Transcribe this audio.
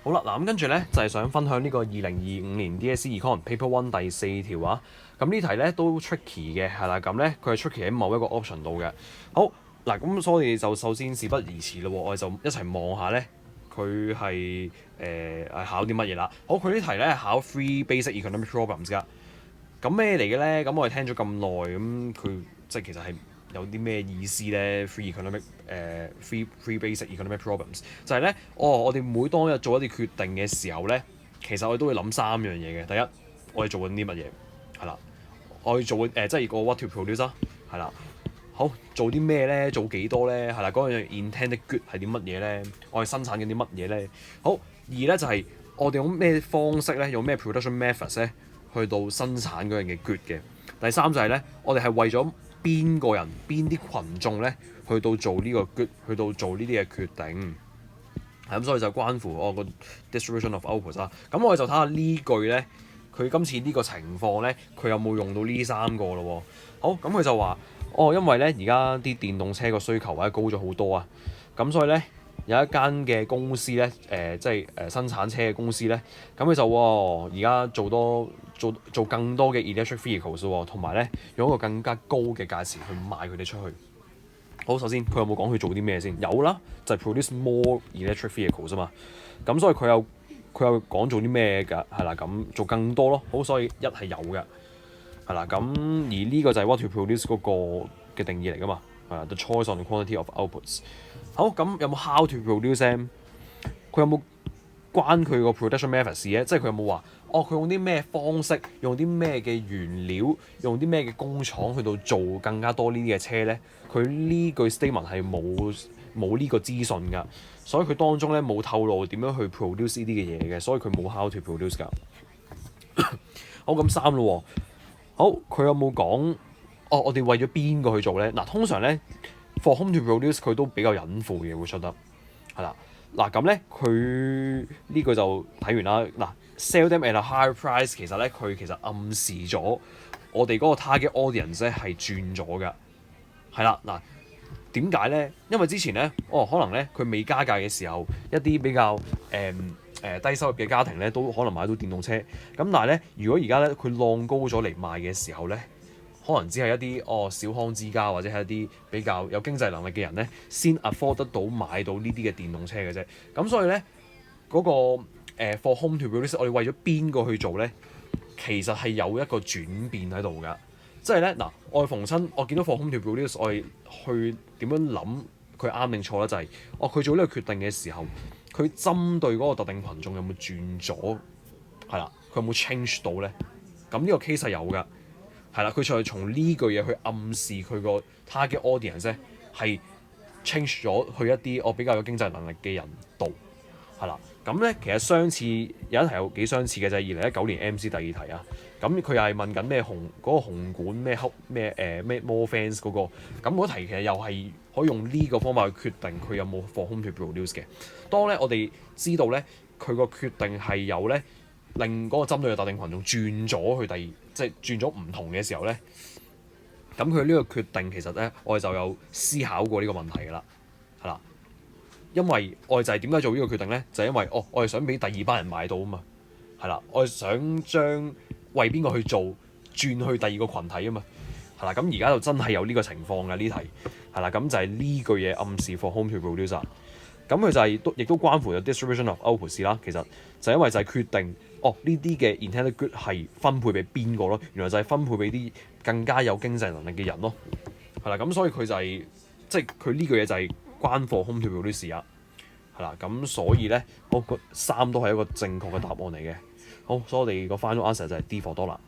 好啦，嗱咁跟住咧就係想分享呢個2025年 DSE Econ Paper One 第4條啊。咁呢題咧都 tricky 嘅，係啦，咁咧佢係 tricky 喺某一個 option 度嘅。好嗱，咁所以就首先事不宜遲咯，我哋就一齊望下咧佢係考啲乜嘢啦。好，佢呢題咧係考 Three Basic Economic Problems 㗎。咁咩嚟嘅咧？咁我哋聽咗咁耐，咁佢即係其實係有啲咩意思咧？Three basic economic problems 就係咧，我哋每當日做一啲決定嘅時候咧，其實我哋都會諗3樣嘢嘅。第一，我哋做緊啲乜嘢？係啦，我哋做即係個 what to produce 啦，係啦。好，做啲咩咧？做幾多咧？係啦，嗰樣 intended good 係啲乜嘢咧？我哋生產緊啲乜嘢咧？好，二咧就係我哋用咩方式咧？用咩 production methods 咧？去到生產嗰樣嘅 good 嘅。第三就係咧，我哋係為咗邊個人、邊啲群眾咧，去到做呢個 good，去到做呢啲嘅決定。咁所以就關乎我個 distribution of outputs 啦。咁我哋就睇下呢句咧，佢今次呢個情況咧，佢有冇用到呢3個咯喎？好，咁佢就話因為咧而家啲電動車個需求或者高咗好多啊，咁所以咧有一間嘅公司咧，即係生產車嘅公司咧，咁佢就而家做更多嘅 electric vehicles 喎，同埋咧用一個更加高嘅價錢去賣佢哋出去。好，首先佢有冇講佢做啲咩先？有啦，就係 produce more electric vehicles 啊嘛。咁所以佢有講做啲咩㗎？係啦，咁做更多咯。好，所以一係有嘅，係啦。咁而呢個就係 what to produce 嗰個嘅定義嚟㗎嘛。The choice on the quantity of outputs。好，咁有冇 how to produce 咧？佢有冇關佢個 production methods 咧？即係佢有冇話佢用啲咩方式，用啲咩嘅原料，用啲咩嘅工廠去到做更加多呢啲嘅車咧？佢呢句 statement 係冇呢個資訊㗎，所以佢當中咧冇透露點樣去 produce 呢啲嘅嘢嘅，所以佢冇 how to produce 㗎。好，咁3咯喎。好，佢有冇講我哋為咗邊個去做咧？嗱，通常咧 for whom to produce 佢都比較隱晦嘅會出得係啦。嗱咁咧佢呢個就睇完啦。嗱 sell them at a higher price 其實咧佢其實暗示咗我哋嗰個 target audience 咧係轉咗㗎。係啦，嗱點解咧？因為之前咧，可能咧佢未加價嘅時候，一啲比較低收入嘅家庭咧，都可能買到電動車。咁但係咧，如果而家咧佢浪高咗嚟賣嘅時候咧，可能只係一啲小康之家或者係一啲比較有經濟能力嘅人咧，先 afford 得到買到呢啲嘅電動車嘅啫。咁所以咧嗰個for whom to produce，我哋為咗邊個去做咧，其實係有一個轉變喺度㗎。即係咧嗱，我哋逢親我見到 for whom to produce，我哋去點樣諗佢啱定錯咧？就係佢做呢個決定嘅時候，佢針對嗰個特定群眾有冇轉咗？係啦，佢有冇 change 到咧？咁呢個 case 係有㗎，係啦，佢就係從呢句嘢去暗示佢個 target audience 咧係 change 咗去一啲比較有經濟能力嘅人度，係啦。咁咧其實相似有一題有幾相似嘅就係2019年 MC 第2題啊。咁佢又係問緊咩嗰個紅館咩 more fans 嗰個，咁嗰題其實又係可以用呢個方法去決定佢有冇 for whom to produce 嘅。當咧我哋知道咧佢個決定係有咧令嗰個針對嘅特定群眾轉咗去即係轉咗唔同嘅時候咧，咁佢呢個決定其實咧我哋就有思考過呢個問題㗎啦，係啦，因為我哋就係點解做呢個決定咧？就係因為我哋想俾第2班人買到啊嘛，係啦，我哋想將為邊個去做轉去第2個群體啊嘛，係啦，咁而家就真係有呢個情況嘅呢題，係啦，咁就係呢句嘢暗示 for whom to produce，咁佢就係亦都關乎咗 distribution of outputs 啦。其實就因為就係決定呢啲嘅 intended good 係分配俾邊個咯，原來就係分配俾啲更加有經濟能力嘅人咯，係啦，咁所以佢就係即係佢呢句嘢就係關 for whom to produce啊，係啦，咁所以咧3都係一個正確嘅答案嚟嘅。好，所以我哋個 final answer 就係 D for dollar。